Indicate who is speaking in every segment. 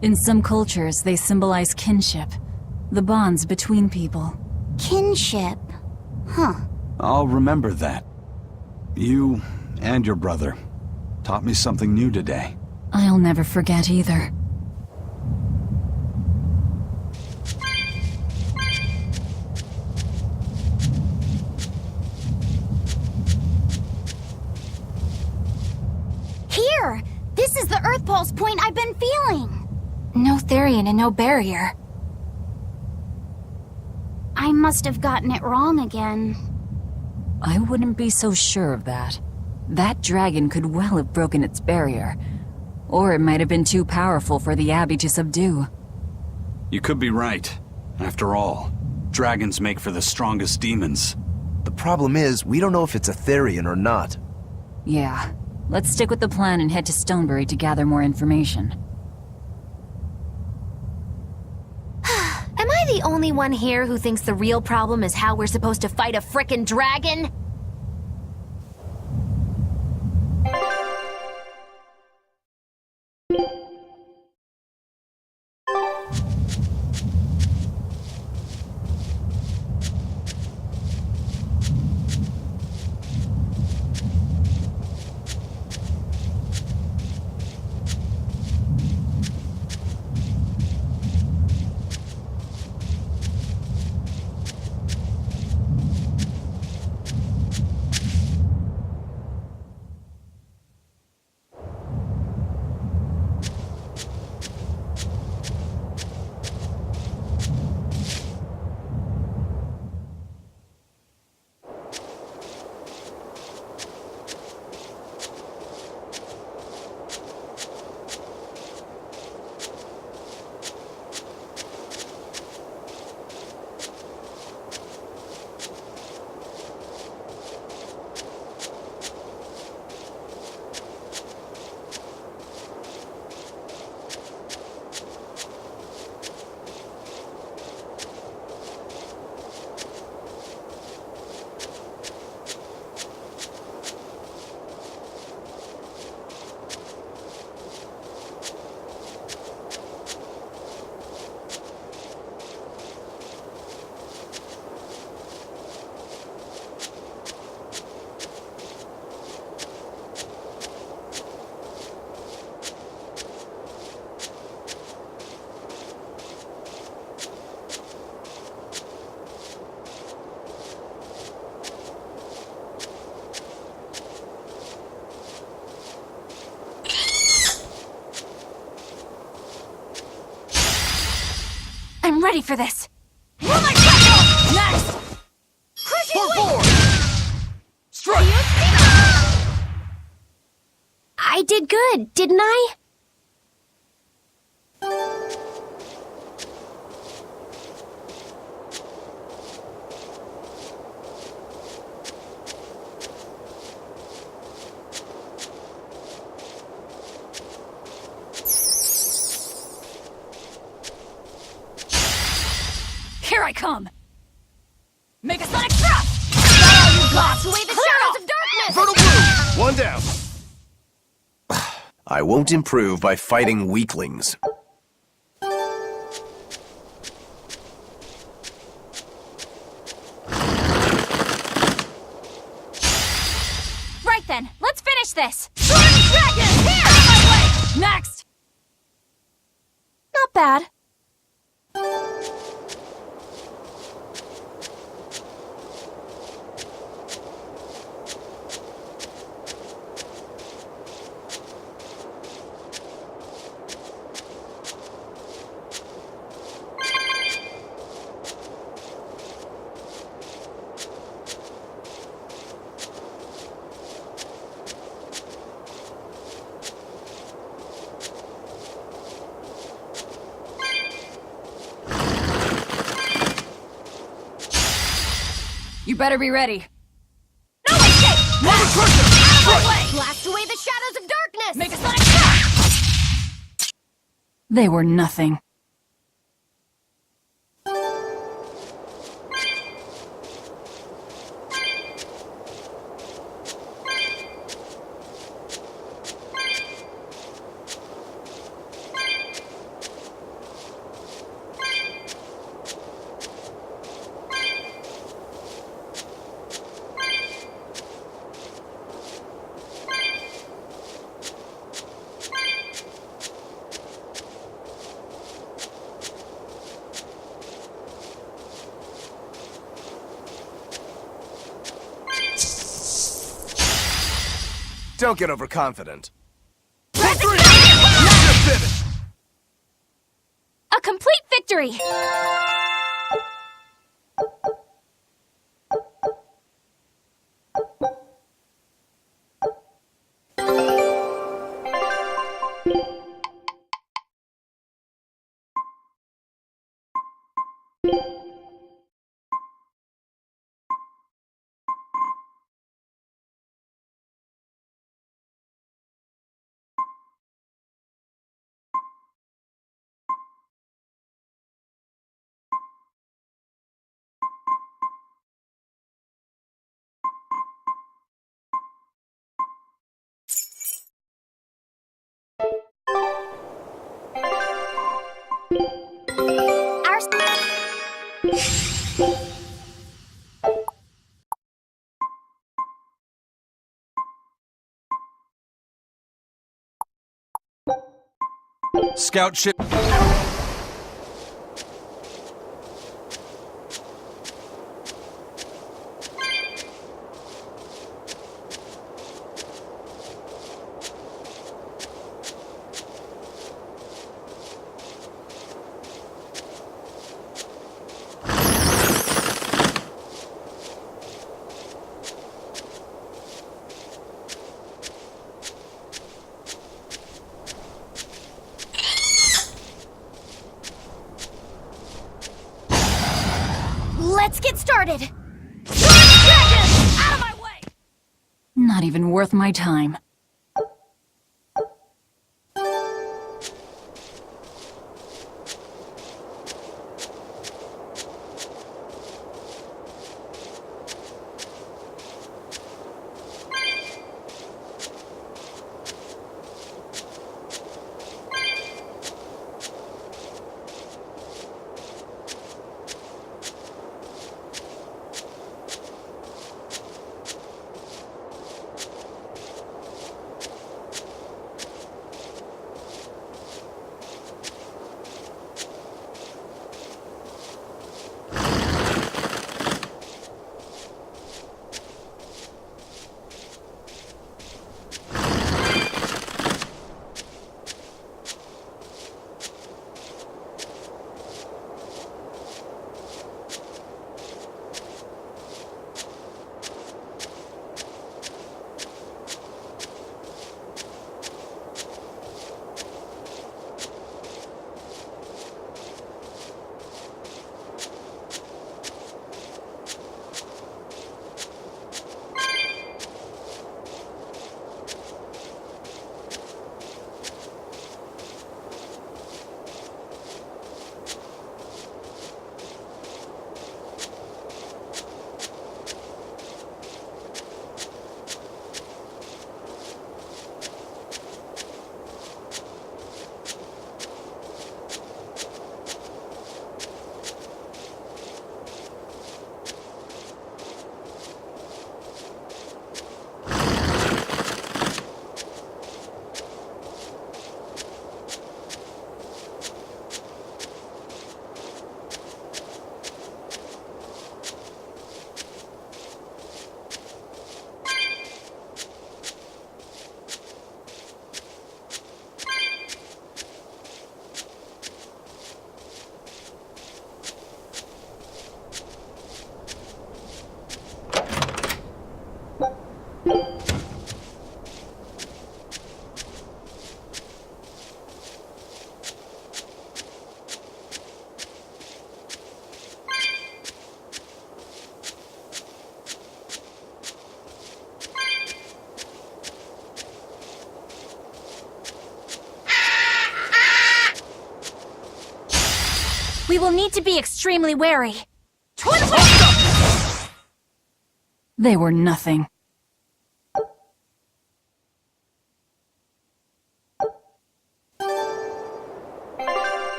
Speaker 1: In some cultures, they symbolize kinship, the bonds between people.
Speaker 2: Kinship? Huh.
Speaker 3: I'll remember that. You and your brother taught me something new today.
Speaker 1: I'll never forget either.
Speaker 2: Here! This is the Earth Pulse point I've been feeling!
Speaker 4: No Therian and no barrier.
Speaker 2: I must have gotten it wrong again.
Speaker 1: I wouldn't be so sure of that. That dragon could well have broken its barrier. Or it might have been too powerful for the Abbey to subdue.
Speaker 3: You could be right. After all, dragons make for the strongest demons.
Speaker 5: The problem is, we don't know if it's a Therian or not.
Speaker 1: Yeah. Let's stick with the plan and head to Stonebury to gather more information.
Speaker 4: Am I the only one here who thinks the real problem is how we're supposed to fight a frickin' dragon? I'm ready for this.
Speaker 2: Oh my god! Next!
Speaker 5: Forward! Strike!
Speaker 4: I did good, didn't I?
Speaker 1: Here I come! Make a sonic thrust! Now you blast away the shadows of darkness!
Speaker 5: Fertile Blue! One down. I won't improve by fighting weaklings.
Speaker 4: Right then, let's finish this!
Speaker 2: Dragon! Here! Out of my way!
Speaker 1: Next!
Speaker 4: Not bad.
Speaker 1: You better be ready.
Speaker 2: No escape!
Speaker 5: Out of
Speaker 2: my way! Blast away the shadows of darkness!
Speaker 1: Make a sonic thrust! They were nothing.
Speaker 5: Don't get overconfident.
Speaker 4: A complete victory!
Speaker 3: Scout ship.
Speaker 2: Let's get started! Dragon! Out of my way!
Speaker 1: Not even worth my time.
Speaker 4: We will need to be extremely wary.
Speaker 1: They were nothing.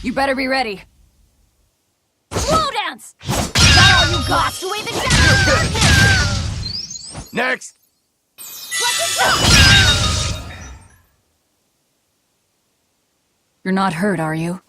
Speaker 1: You better be ready.
Speaker 2: Slow dance! Is that all you got? Away the shadows!
Speaker 5: Next!
Speaker 1: You're not hurt, are you?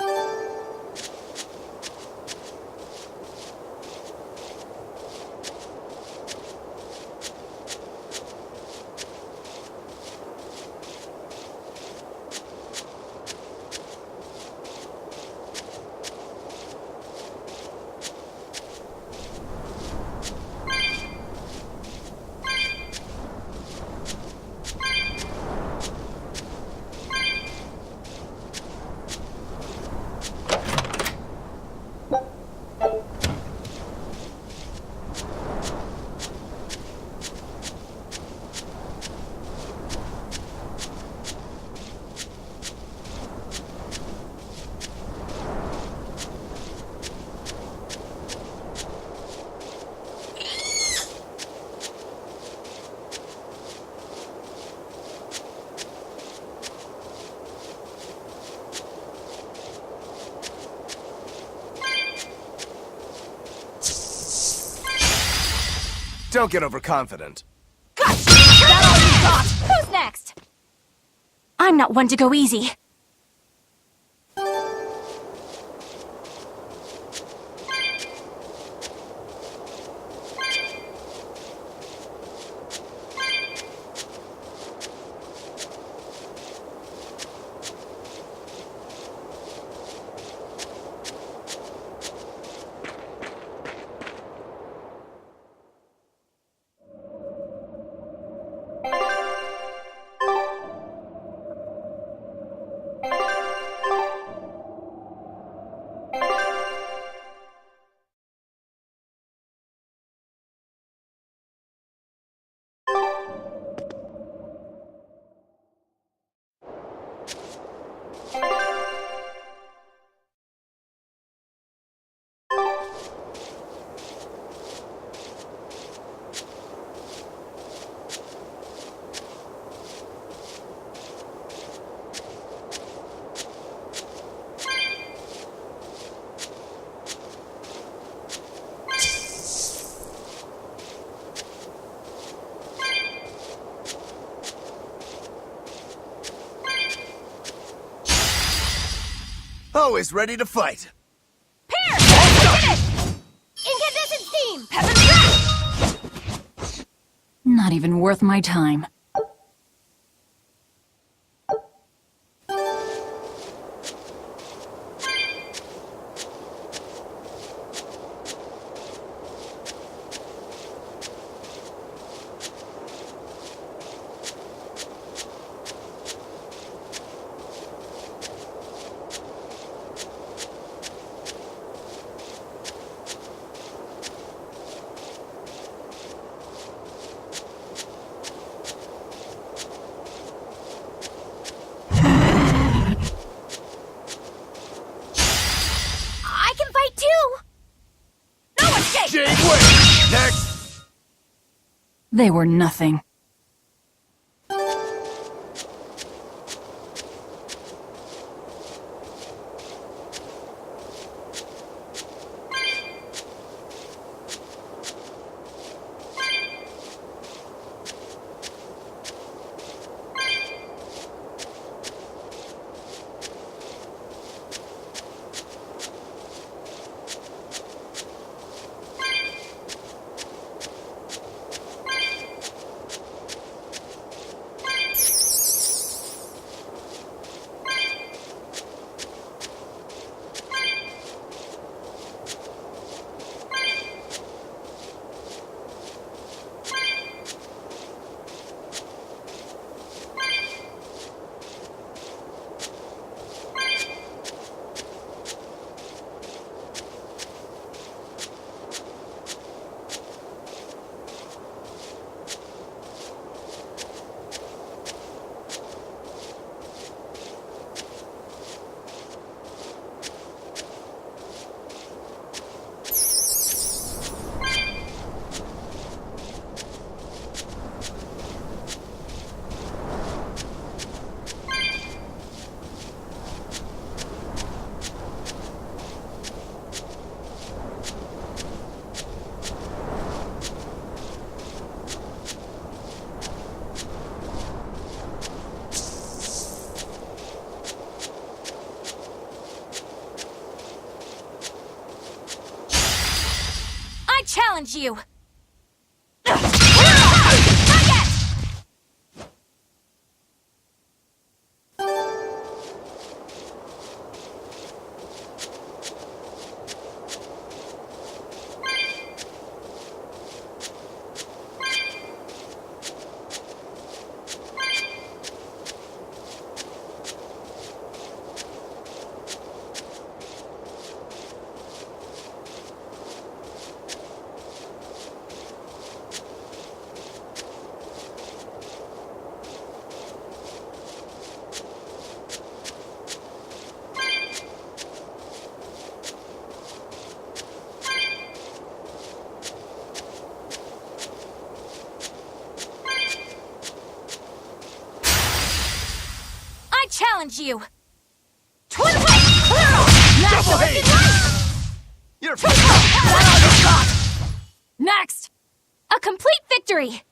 Speaker 5: Don't get overconfident.
Speaker 2: Is that all you got? Who's next?
Speaker 4: I'm not one to go easy.
Speaker 5: Always ready to fight.
Speaker 2: Pierce! I did it! Incandescent steam! Heaven's wrath!
Speaker 1: Not even worth my time.
Speaker 2: I can fight too! No escape!
Speaker 5: Jade, wait! Next!
Speaker 1: They were nothing.
Speaker 2: I challenge you! Challenge you! Twin Wave!
Speaker 5: Double hate! You're
Speaker 2: Next! A complete victory!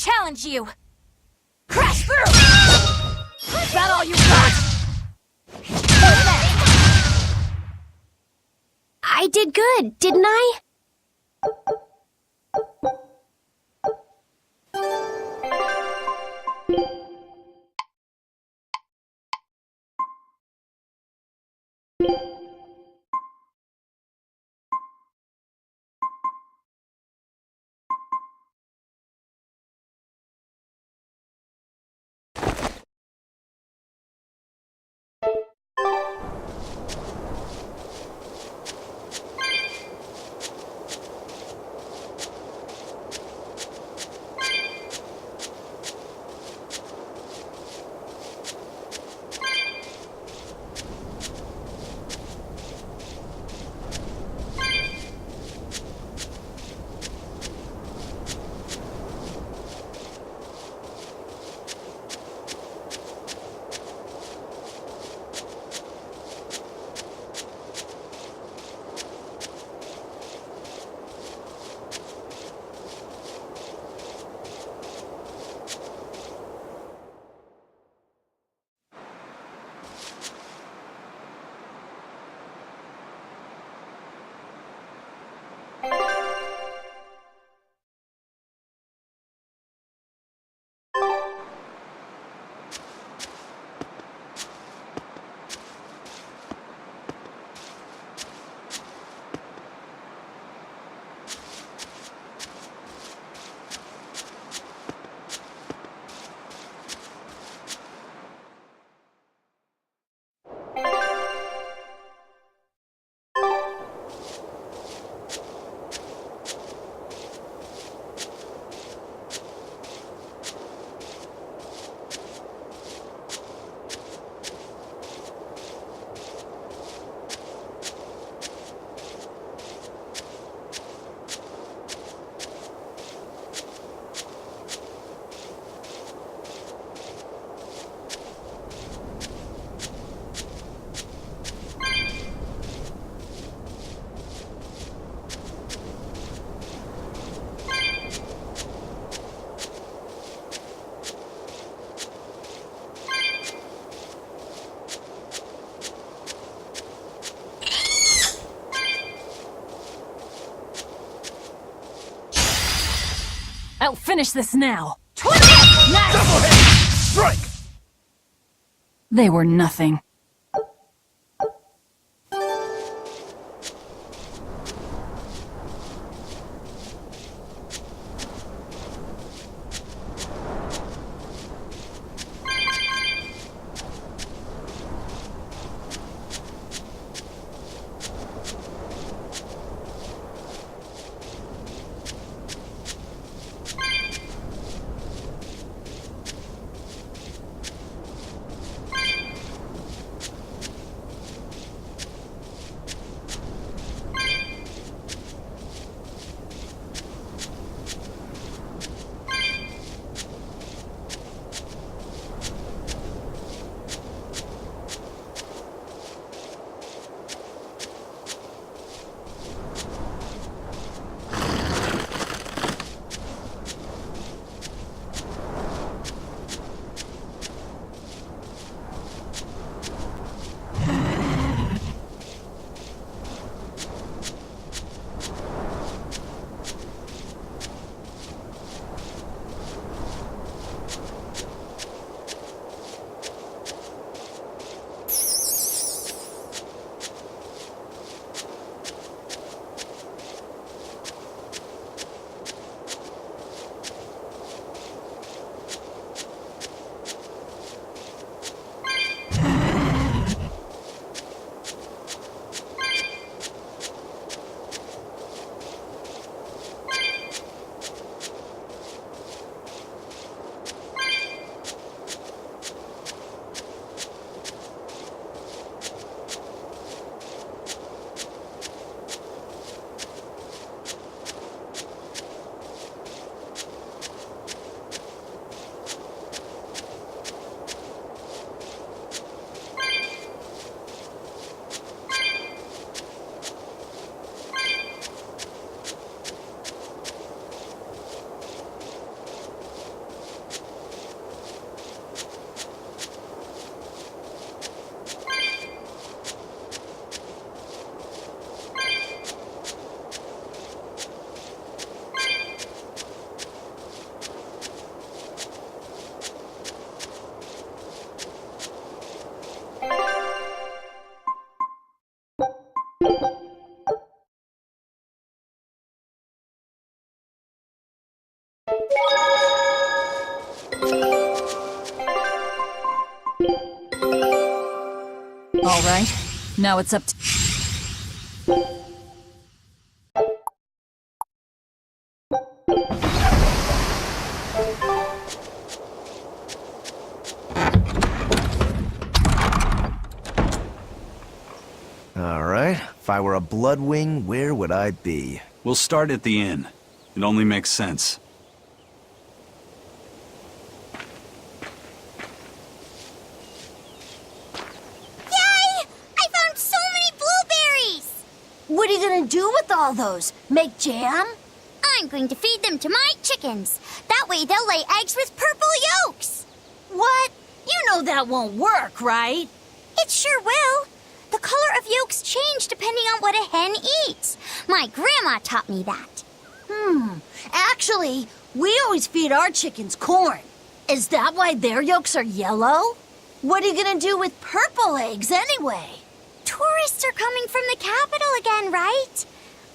Speaker 2: challenge you! Crash through! Is that all you got?
Speaker 4: I did good, didn't I?
Speaker 1: I'll finish this now.
Speaker 2: 20! Nice!
Speaker 5: Double hit! Strike!
Speaker 1: They were nothing. All right, now it's up to...
Speaker 5: All right. If I were a Bloodwing, where would I be?
Speaker 3: We'll start at the inn. It only makes sense.
Speaker 2: Yay! I found so many blueberries!
Speaker 4: What are you gonna do with all those? Make jam?
Speaker 2: I'm going to feed them to my chickens. That way they'll lay eggs with purple yolks.
Speaker 4: What? You know that won't work, right?
Speaker 2: It sure will. The color of yolks change depending on what a hen eats. My grandma taught me that.
Speaker 4: Actually, we always feed our chickens corn. Is that why their yolks are yellow? What are you gonna do with purple eggs anyway?
Speaker 2: Tourists are coming from the capital again, right?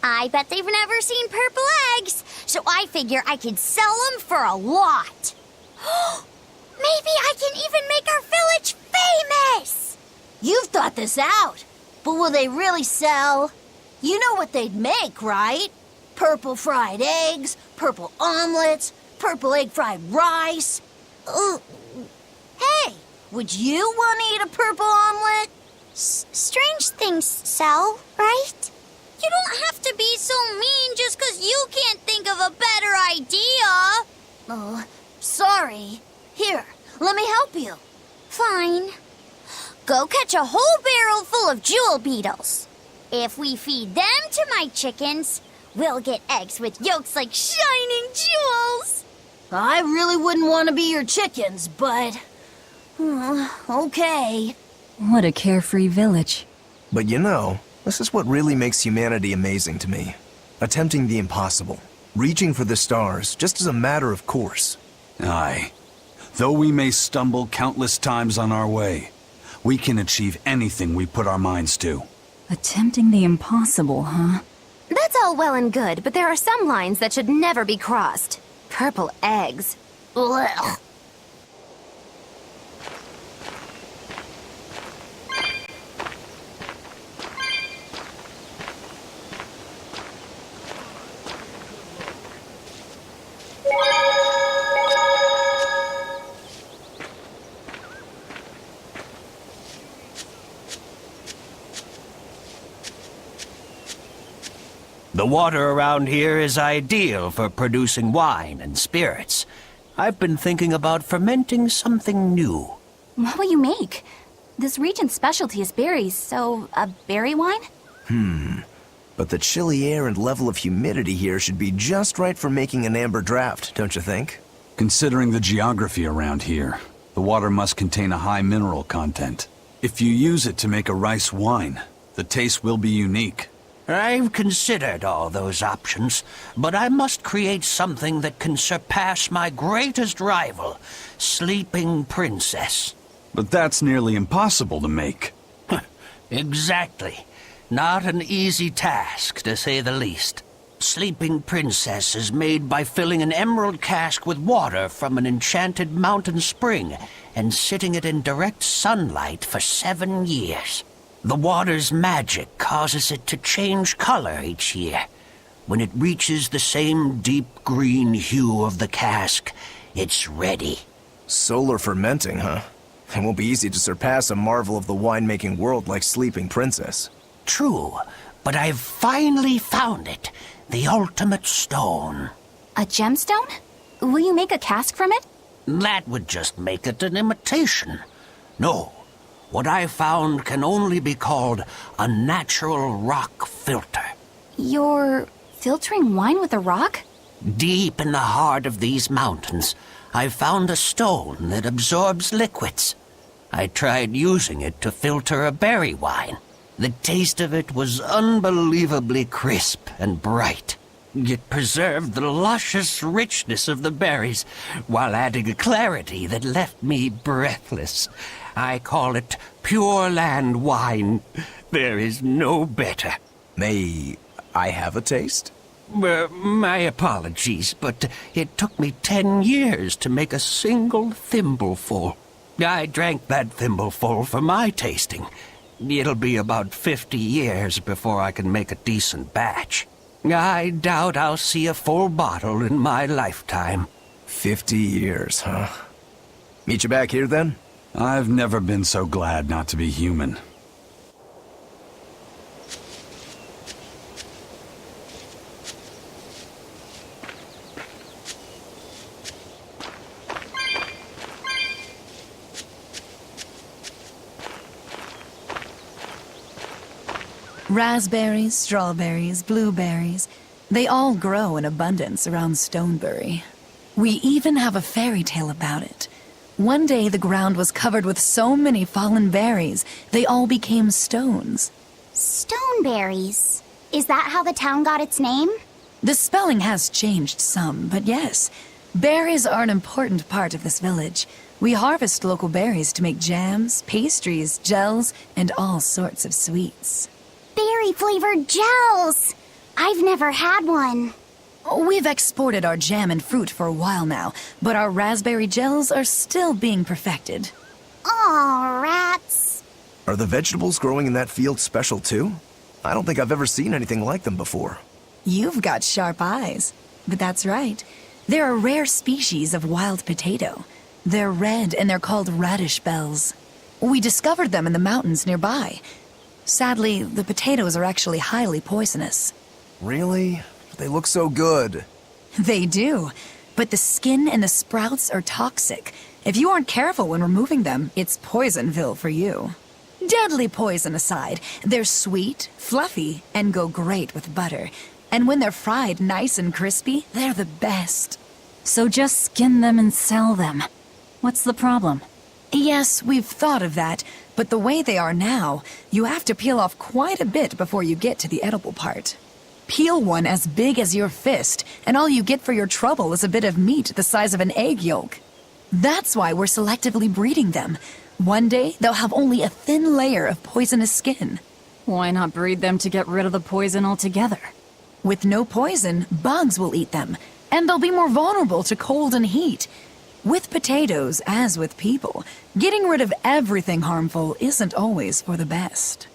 Speaker 2: I bet they've never seen purple eggs, so I figure I could sell them for a lot. Maybe I can even make our village famous!
Speaker 4: You've thought this out, but will they really sell? You know what they'd make, right? Purple fried eggs, purple omelets, purple egg fried rice. Ugh. Hey, would you want to eat a purple omelet?
Speaker 2: Strange things sell, right? You don't have to be so mean just 'cause you can't think of a better idea.
Speaker 4: Oh, sorry. Here, let me help you.
Speaker 2: Fine. Go catch a whole barrel full of jewel beetles. If we feed them to my chickens, we'll get eggs with yolks like shining jewels.
Speaker 4: I really wouldn't want to be your chickens, but... okay.
Speaker 1: What a carefree village.
Speaker 5: But you know, this is what really makes humanity amazing to me. Attempting the impossible. Reaching for the stars, just as a matter of course.
Speaker 3: Aye. Though we may stumble countless times on our way, we can achieve anything we put our minds to.
Speaker 1: Attempting the impossible, huh?
Speaker 4: That's all well and good, but there are some lines that should never be crossed. Purple eggs. Ugh.
Speaker 6: The water around here is ideal for producing wine and spirits. I've been thinking about fermenting something new.
Speaker 7: What will you make? This region's specialty is berries, so a berry wine?
Speaker 5: But the chilly air and level of humidity here should be just right for making an amber draft, don't you think?
Speaker 3: Considering the geography around here, the water must contain a high mineral content. If you use it to make a rice wine, the taste will be unique.
Speaker 6: I've considered all those options, but I must create something that can surpass my greatest rival, Sleeping Princess.
Speaker 3: But that's nearly impossible to make.
Speaker 6: Exactly. Not an easy task, to say the least. Sleeping Princess is made by filling an emerald cask with water from an enchanted mountain spring and sitting it in direct sunlight for 7 years. The water's magic causes it to change color each year. When it reaches the same deep green hue of the cask, it's ready.
Speaker 5: Solar fermenting, huh? It won't be easy to surpass a marvel of the winemaking world like Sleeping Princess.
Speaker 6: True, but I've finally found it. The ultimate stone.
Speaker 7: A gemstone? Will you make a cask from it?
Speaker 6: That would just make it an imitation. No. What I found can only be called a natural rock filter.
Speaker 7: You're filtering wine with a rock?
Speaker 6: Deep in the heart of these mountains, I found a stone that absorbs liquids. I tried using it to filter a berry wine. The taste of it was unbelievably crisp and bright. It preserved the luscious richness of the berries, while adding a clarity that left me breathless. I call it Pure Land wine. There is no better.
Speaker 5: May I have a taste?
Speaker 6: My apologies, but it took me 10 years to make a single thimbleful. I drank that thimbleful for my tasting. It'll be about 50 years before I can make a decent batch. I doubt I'll see a full bottle in my lifetime.
Speaker 5: 50 years, huh? Meet you back here, then?
Speaker 3: I've never been so glad not to be human.
Speaker 8: Raspberries, strawberries, blueberries, they all grow in abundance around Stonebury. We even have a fairy tale about it. One day the ground was covered with so many fallen berries, they all became stones.
Speaker 2: Stoneberries. Is that how the town got its name?
Speaker 8: The spelling has changed some, but yes, berries are an important part of this village. We harvest local berries to make jams, pastries, gels, and all sorts of sweets.
Speaker 2: Berry-flavored gels! I've never had one.
Speaker 8: We've exported our jam and fruit for a while now, but our raspberry gels are still being perfected.
Speaker 2: Aw, rats.
Speaker 5: Are the vegetables growing in that field special too? I don't think I've ever seen anything like them before.
Speaker 8: You've got sharp eyes. But that's right. They're a rare species of wild potato. They're red and they're called radish bells. We discovered them in the mountains nearby. Sadly, the potatoes are actually highly poisonous.
Speaker 5: Really? They look so good.
Speaker 8: They do, but the skin and the sprouts are toxic. If you aren't careful when removing them, it's Poisonville for you. Deadly poison aside, they're sweet, fluffy, and go great with butter. And when they're fried nice and crispy, they're the best.
Speaker 1: So just skin them and sell them. What's the problem?
Speaker 8: Yes, we've thought of that, but the way they are now, you have to peel off quite a bit before you get to the edible part. Peel one as big as your fist, and all you get for your trouble is a bit of meat the size of an egg yolk. That's why we're selectively breeding them. One day, they'll have only a thin layer of poisonous skin.
Speaker 1: Why not breed them to get rid of the poison altogether?
Speaker 8: With no poison, bugs will eat them, and they'll be more vulnerable to cold and heat. With potatoes, as with people, getting rid of everything harmful isn't always for the best.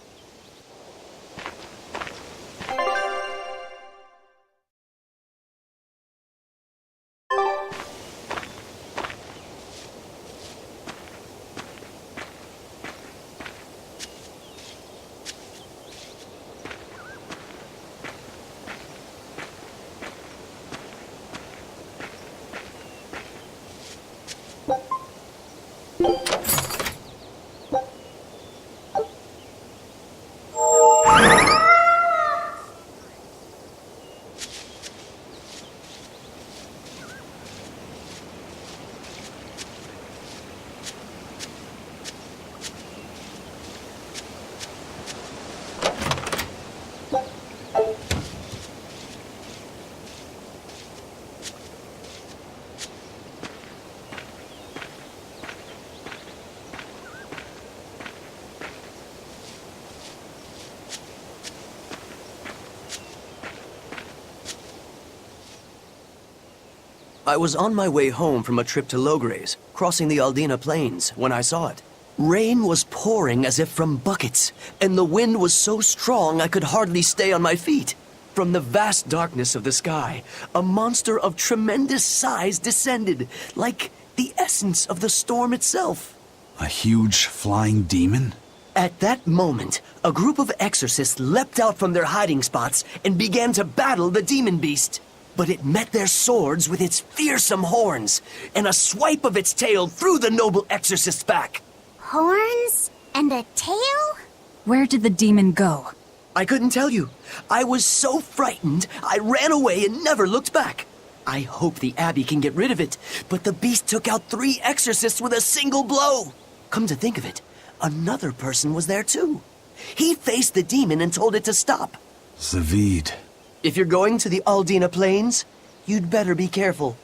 Speaker 9: I was on my way home from a trip to Logres, crossing the Aldina Plains, when I saw it. Rain was pouring as if from buckets, and the wind was so strong I could hardly stay on my feet. From the vast darkness of the sky, a monster of tremendous size descended, like the essence of the storm itself.
Speaker 3: A huge flying demon?
Speaker 9: At that moment, a group of exorcists leapt out from their hiding spots and began to battle the demon beast. But it met their swords with its fearsome horns, and a swipe of its tail threw the noble exorcist's back.
Speaker 2: Horns? And a tail?
Speaker 1: Where did the demon go?
Speaker 9: I couldn't tell you. I was so frightened, I ran away and never looked back. I hope the Abbey can get rid of it, but the beast took out 3 exorcists with a single blow. Come to think of it, another person was there too. He faced the demon and told it to stop.
Speaker 3: Zavid.
Speaker 9: If you're going to the Aldina Plains, you'd better be careful.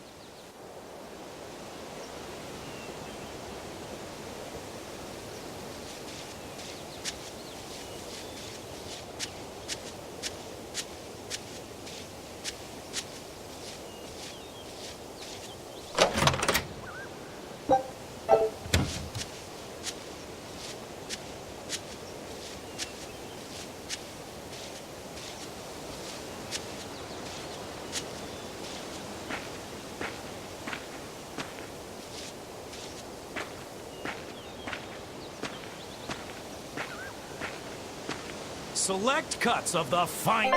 Speaker 10: select cuts of the fine...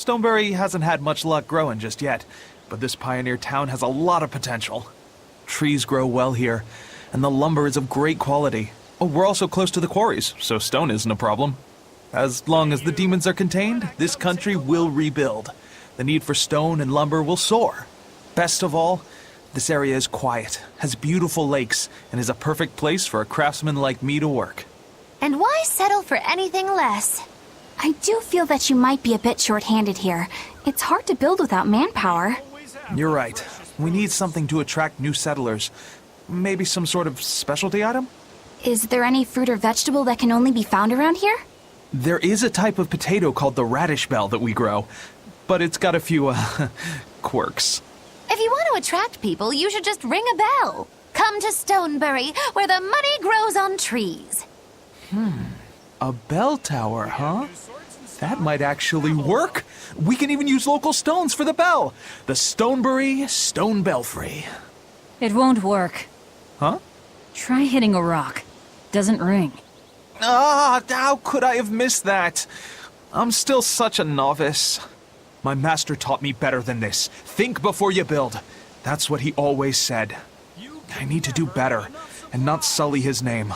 Speaker 10: Stoneberry hasn't had much luck growing just yet, but this pioneer town has a lot of potential. Trees grow well here, and the lumber is of great quality. Oh, we're also close to the quarries, so stone isn't a problem. As long as the demons are contained, this country will rebuild. The need for stone and lumber will soar. Best of all, this area is quiet, has beautiful lakes, and is a perfect place for a craftsman like me to work.
Speaker 2: And why settle for anything less?
Speaker 7: I do feel that you might be a bit short-handed here. It's hard to build without manpower.
Speaker 10: You're right. We need something to attract new settlers. Maybe some sort of specialty item?
Speaker 7: Is there any fruit or vegetable that can only be found around here?
Speaker 10: There is a type of potato called the radish bell that we grow, but it's got a few, quirks.
Speaker 2: If you want to attract people, you should just ring a bell. Come to Stoneberry, where the money grows on trees.
Speaker 10: A bell tower, huh? That might actually work. We can even use local stones for the bell. The Stoneberry Stone Belfry.
Speaker 1: It won't work.
Speaker 10: Huh?
Speaker 1: Try hitting a rock. Doesn't ring.
Speaker 10: Ah, how could I have missed that? I'm still such a novice. My master taught me better than this. Think before you build. That's what he always said. I need to do better and not sully his name.